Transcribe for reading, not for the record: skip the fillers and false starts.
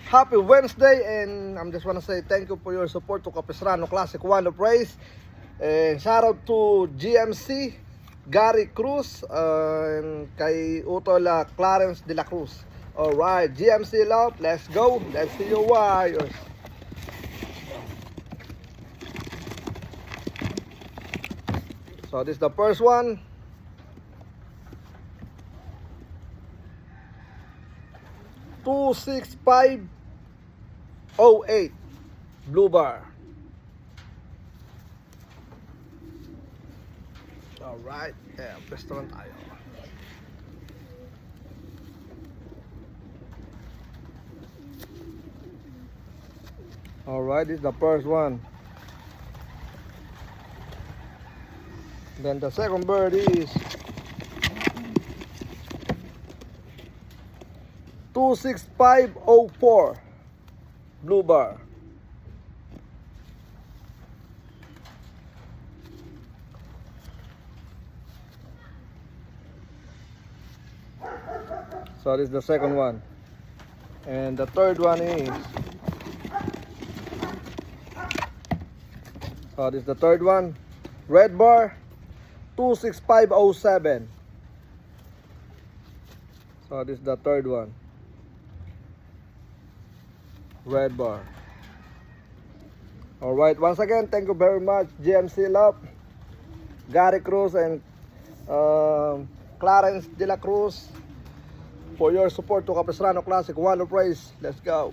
happy Wednesday, and I'm just wanna say thank you for your support to Capistrano Classic Wonder Praise. And shout out to GMC, Gary Cruz, and kay Utol Clarence de la Cruz. Alright, GMC love, let's go. Let's see your Warriors. So this is the first one. $26508 blue bar. Alright, pwesto lang tayo. Alright, this is the first one. Then the second bird is 26504 blue bar. So this is the second one. And the third one is, so this is the third one, red bar 26507. So this is the third one, red bar. Alright, once again, thank you very much, GMC Love, Gary Cruz, and Clarence de la Cruz, for your support to Capistrano Classic Wonder Praise. Let's go.